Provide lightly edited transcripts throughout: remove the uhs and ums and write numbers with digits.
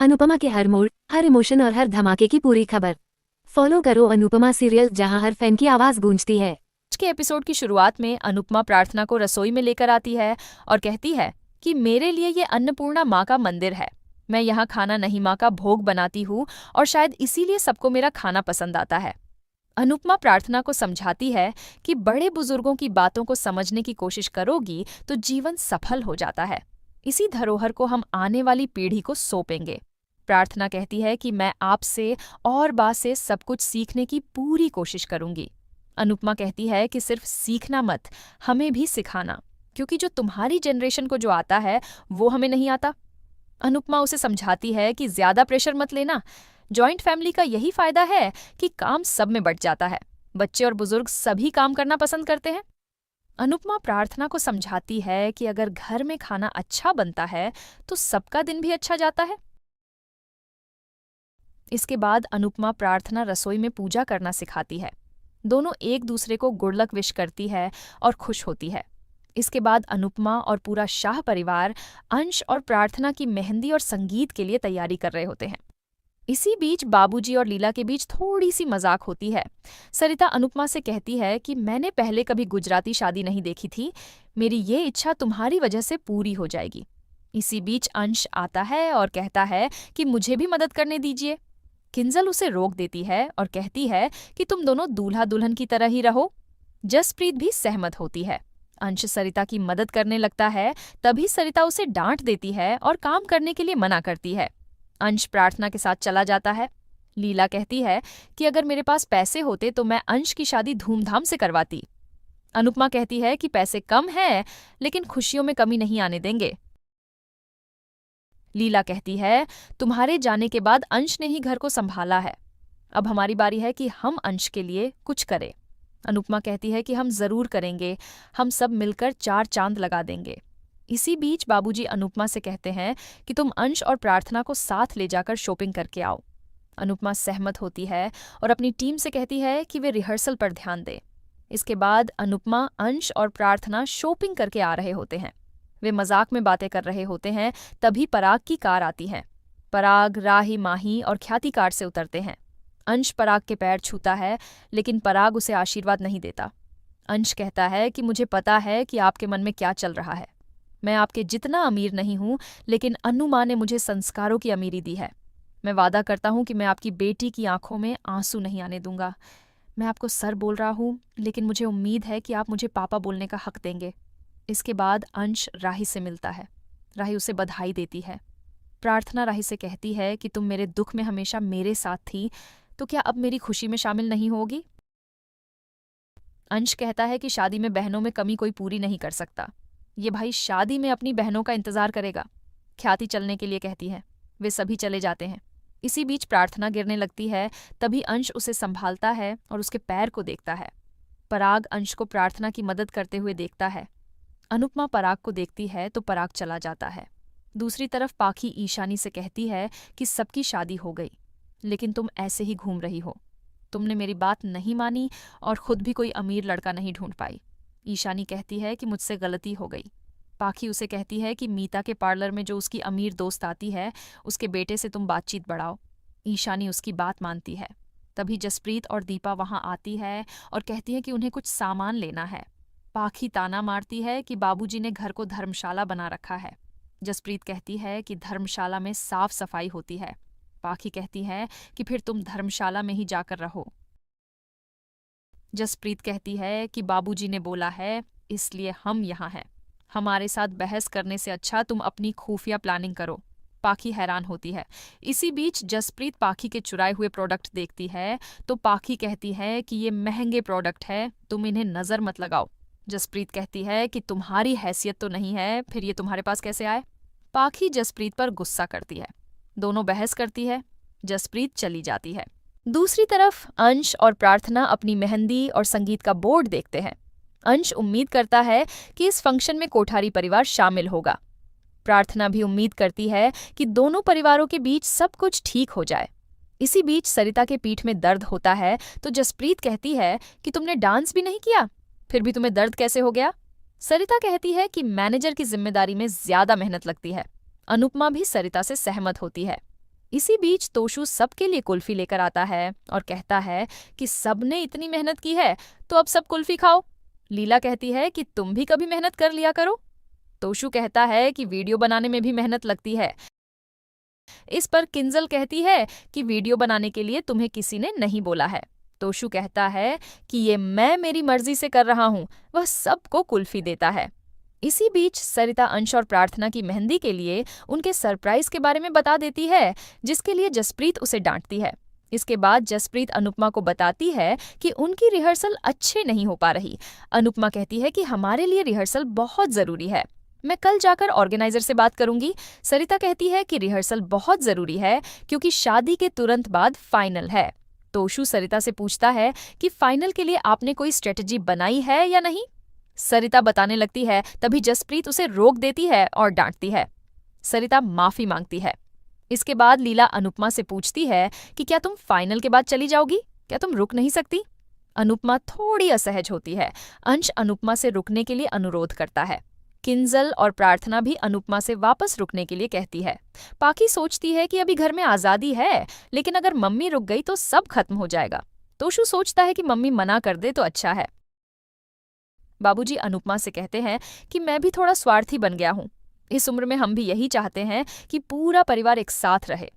अनुपमा के हर मूड, हर इमोशन और हर धमाके की पूरी खबर। फॉलो करो अनुपमा सीरियल, जहां हर फैन की आवाज गूंजती है। आज के एपिसोड की शुरुआत में अनुपमा प्रार्थना को रसोई में लेकर आती है और कहती है कि मेरे लिए ये अन्नपूर्णा माँ का मंदिर है। मैं यहाँ खाना नहीं माँ का भोग बनाती हूँ और शायद इसीलिए सबको मेरा खाना पसंद आता है। अनुपमा प्रार्थना को समझाती है कि बड़े बुजुर्गों की बातों को समझने की कोशिश करोगी तो जीवन सफल हो जाता है। इसी धरोहर को हम आने वाली पीढ़ी को सौंपेंगे। प्रार्थना कहती है कि मैं आपसे और बा से सब कुछ सीखने की पूरी कोशिश करूंगी। अनुपमा कहती है कि सिर्फ सीखना मत, हमें भी सिखाना, क्योंकि जो तुम्हारी जनरेशन को जो आता है वो हमें नहीं आता। अनुपमा उसे समझाती है कि ज्यादा प्रेशर मत लेना। जॉइंट फैमिली का यही फायदा है कि काम सब में बंट जाता है। बच्चे और बुजुर्ग सभी काम करना पसंद करते हैं। अनुपमा प्रार्थना को समझाती है कि अगर घर में खाना अच्छा बनता है तो सबका दिन भी अच्छा जाता है। इसके बाद अनुपमा प्रार्थना रसोई में पूजा करना सिखाती है। दोनों एक दूसरे को गुडलक विश करती है और खुश होती है। इसके बाद अनुपमा और पूरा शाह परिवार अंश और प्रार्थना की मेहंदी और संगीत के लिए तैयारी कर रहे होते हैं। इसी बीच बाबूजी और लीला के बीच थोड़ी सी मजाक होती है। सरिता अनुपमा से कहती है कि मैंने पहले कभी गुजराती शादी नहीं देखी थी, मेरी ये इच्छा तुम्हारी वजह से पूरी हो जाएगी। इसी बीच अंश आता है और कहता है कि मुझे भी मदद करने दीजिए। किंजल उसे रोक देती है और कहती है कि तुम दोनों दूल्हा दुल्हन की तरह ही रहो। जसप्रीत भी सहमत होती है। अंश सरिता की मदद करने लगता है, तभी सरिता उसे डांट देती है और काम करने के लिए मना करती है। अंश प्रार्थना के साथ चला जाता है। लीला कहती है कि अगर मेरे पास पैसे होते तो मैं अंश की शादी धूमधाम से करवाती। अनुपमा कहती है कि पैसे कम है, लेकिन खुशियों में कमी नहीं आने देंगे। लीला कहती है, तुम्हारे जाने के बाद अंश ने ही घर को संभाला है, अब हमारी बारी है कि हम अंश के लिए कुछ करें। अनुपमा कहती है कि हम जरूर करेंगे, हम सब मिलकर 4 चांद लगा देंगे। इसी बीच बाबूजी अनुपमा से कहते हैं कि तुम अंश और प्रार्थना को साथ ले जाकर शॉपिंग करके आओ। अनुपमा सहमत होती है और अपनी टीम से कहती है कि वे रिहर्सल पर ध्यान दें। इसके बाद अनुपमा, अंश और प्रार्थना शॉपिंग करके आ रहे होते हैं। वे मजाक में बातें कर रहे होते हैं, तभी पराग की कार आती है। पराग, राही, माही और ख्याति कार से उतरते हैं। अंश पराग के पैर छूता है, लेकिन पराग उसे आशीर्वाद नहीं देता। अंश कहता है कि मुझे पता है कि आपके मन में क्या चल रहा है। मैं आपके जितना अमीर नहीं हूं, लेकिन अन्नू माँ ने मुझे संस्कारों की अमीरी दी है। मैं वादा करता हूं कि मैं आपकी बेटी की आंखों में आंसू नहीं आने दूंगा। मैं आपको सर बोल रहा हूं, लेकिन मुझे उम्मीद है कि आप मुझे पापा बोलने का हक देंगे। इसके बाद अंश राही से मिलता है। राही उसे बधाई देती है। प्रार्थना राही से कहती है कि तुम मेरे दुख में हमेशा मेरे साथ थी, तो क्या अब मेरी खुशी में शामिल नहीं होगी? अंश कहता है कि शादी में बहनों में कमी कोई पूरी नहीं कर सकता। ये भाई शादी में अपनी बहनों का इंतजार करेगा। ख्याति चलने के लिए कहती है। वे सभी चले जाते हैं। इसी बीच प्रार्थना गिरने लगती है, तभी अंश उसे संभालता है और उसके पैर को देखता है। पराग अंश को प्रार्थना की मदद करते हुए देखता है। अनुपमा पराग को देखती है तो पराग चला जाता है। दूसरी तरफ पाखी ईशानी से कहती है कि सबकी शादी हो गई, लेकिन तुम ऐसे ही घूम रही हो। तुमने मेरी बात नहीं मानी और खुद भी कोई अमीर लड़का नहीं ढूंढ पाई। ईशानी कहती है कि मुझसे गलती हो गई। पाखी उसे कहती है कि मीता के पार्लर में जो उसकी अमीर दोस्त आती है, उसके बेटे से तुम बातचीत बढ़ाओ। ईशानी उसकी बात मानती है। तभी जसप्रीत और दीपा वहां आती है और कहती है कि उन्हें कुछ सामान लेना है। पाखी ताना मारती है कि बाबूजी ने घर को धर्मशाला बना रखा है। जसप्रीत कहती है कि धर्मशाला में साफ सफाई होती है। पाखी कहती है कि फिर तुम धर्मशाला में ही जाकर रहो। जसप्रीत कहती है कि बाबूजी ने बोला है, इसलिए हम यहाँ हैं। हमारे साथ बहस करने से अच्छा तुम अपनी खुफिया प्लानिंग करो। पाखी हैरान होती है। इसी बीच जसप्रीत पाखी के चुराए हुए प्रोडक्ट देखती है तो पाखी कहती है कि ये महंगे प्रोडक्ट है, तुम इन्हें नजर मत लगाओ। जसप्रीत कहती है कि तुम्हारी हैसियत तो नहीं है, फिर ये तुम्हारे पास कैसे आए? पाखी जसप्रीत पर गुस्सा करती है। दोनों बहस करती है। जसप्रीत चली जाती है। दूसरी तरफ अंश और प्रार्थना अपनी मेहंदी और संगीत का बोर्ड देखते हैं। अंश उम्मीद करता है कि इस फंक्शन में कोठारी परिवार शामिल होगा। प्रार्थना भी उम्मीद करती है कि दोनों परिवारों के बीच सब कुछ ठीक हो जाए। इसी बीच सरिता के पीठ में दर्द होता है तो जसप्रीत कहती है कि तुमने डांस भी नहीं किया, फिर भी तुम्हें दर्द कैसे हो गया? सरिता कहती है कि मैनेजर की जिम्मेदारी में ज्यादा मेहनत लगती है। अनुपमा भी सरिता से सहमत होती है। इसी बीच तोशु सबके लिए कुल्फी लेकर आता है और कहता है कि सबने इतनी मेहनत की है तो अब सब कुल्फी खाओ। लीला कहती है कि तुम भी कभी मेहनत कर लिया करो। तोशु कहता है कि वीडियो बनाने में भी मेहनत लगती है। इस पर किंजल कहती है कि वीडियो बनाने के लिए तुम्हें किसी ने नहीं बोला है। तोशु कहता है कि ये मैं मेरी मर्जी से कर रहा हूँ। वह सबको कुल्फी देता है। इसी बीच सरिता अंश और प्रार्थना की मेहंदी के लिए उनके सरप्राइज के बारे में बता देती है, जिसके लिए जसप्रीत उसे डांटती है। इसके बाद जसप्रीत अनुपमा को बताती है कि उनकी रिहर्सल अच्छे नहीं हो पा रही। अनुपमा कहती है कि हमारे लिए रिहर्सल बहुत जरूरी है, मैं कल जाकर ऑर्गेनाइजर से बात करूंगी। सरिता कहती है कि रिहर्सल बहुत जरूरी है क्योंकि शादी के तुरंत बाद फाइनल है। तोशु सरिता से पूछता है कि फाइनल के लिए आपने कोई स्ट्रेटजी बनाई है या नहीं। सरिता बताने लगती है, तभी जसप्रीत उसे रोक देती है और डांटती है। सरिता माफी मांगती है। इसके बाद लीला अनुपमा से पूछती है कि क्या तुम फाइनल के बाद चली जाओगी, क्या तुम रुक नहीं सकती। अनुपमा थोड़ी असहज होती है। अंश अनुपमा से रुकने के लिए अनुरोध करता है। किंजल और प्रार्थना भी अनुपमा से वापस रुकने के लिए कहती है। पाखी सोचती है कि अभी घर में आजादी है, लेकिन अगर मम्मी रुक गई तो सब खत्म हो जाएगा। तोशु सोचता है कि मम्मी मना कर दे तो अच्छा है। बाबूजी अनुपमा से कहते हैं कि मैं भी थोड़ा स्वार्थी बन गया हूँ। इस उम्र में हम भी यही चाहते हैं कि पूरा परिवार एक साथ रहे।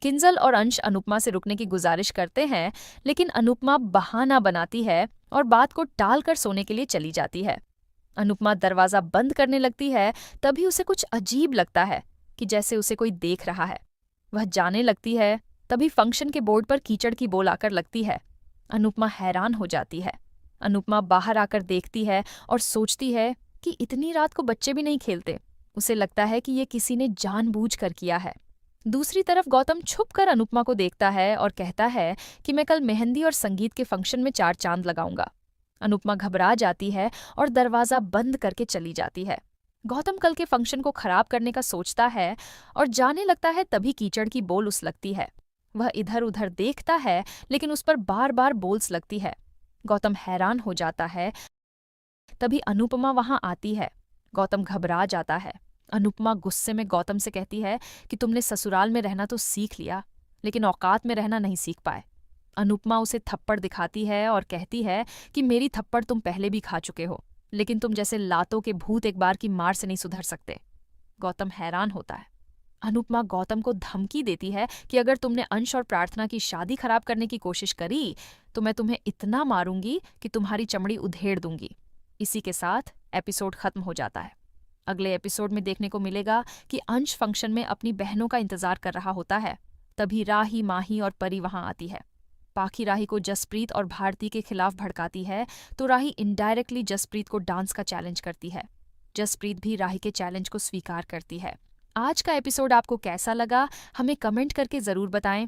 किंजल और अंश अनुपमा से रुकने की गुजारिश करते हैं, लेकिन अनुपमा बहाना बनाती है और बात को टालकर सोने के लिए चली जाती है। अनुपमा दरवाजा बंद करने लगती है, तभी उसे कुछ अजीब लगता है कि जैसे उसे कोई देख रहा है। वह जाने लगती है, तभी फंक्शन के बोर्ड पर कीचड़ की बोल आकर लगती है। अनुपमा हैरान हो जाती है। अनुपमा बाहर आकर देखती है और सोचती है कि इतनी रात को बच्चे भी नहीं खेलते। उसे लगता है कि ये किसी ने जानबूझकर किया है। दूसरी तरफ गौतम छुपकर अनुपमा को देखता है और कहता है कि मैं कल मेहंदी और संगीत के फंक्शन में 4 चांद लगाऊंगा। अनुपमा घबरा जाती है और दरवाजा बंद करके चली जाती है। गौतम कल के फंक्शन को खराब करने का सोचता है और जाने लगता है, तभी कीचड़ की बोल उस लगती है। वह इधर उधर देखता है, लेकिन उस पर बार बार बोल्स लगती है। गौतम हैरान हो जाता है, तभी अनुपमा वहां आती है। गौतम घबरा जाता है। अनुपमा गुस्से में गौतम से कहती है कि तुमने ससुराल में रहना तो सीख लिया, लेकिन औकात में रहना नहीं सीख पाए। अनुपमा उसे थप्पड़ दिखाती है और कहती है कि मेरी थप्पड़ तुम पहले भी खा चुके हो, लेकिन तुम जैसे लातों के भूत एक बार की मार से नहीं सुधर सकते। गौतम हैरान होता है। अनुपमा गौतम को धमकी देती है कि अगर तुमने अंश और प्रार्थना की शादी खराब करने की कोशिश करी तो मैं तुम्हें इतना मारूंगी कि तुम्हारी चमड़ी उधेड़ दूंगी। इसी के साथ एपिसोड खत्म हो जाता है। अगले एपिसोड में देखने को मिलेगा कि अंश फंक्शन में अपनी बहनों का इंतजार कर रहा होता है। तभी राही, माही और परी वहां आती है। पाखी राही को जसप्रीत और भारती के खिलाफ भड़काती है, तो राही इनडायरेक्टली जसप्रीत को डांस का चैलेंज करती है। जसप्रीत भी राही के चैलेंज को स्वीकार करती है। आज का एपिसोड आपको कैसा लगा, हमें कमेंट करके जरूर बताएं।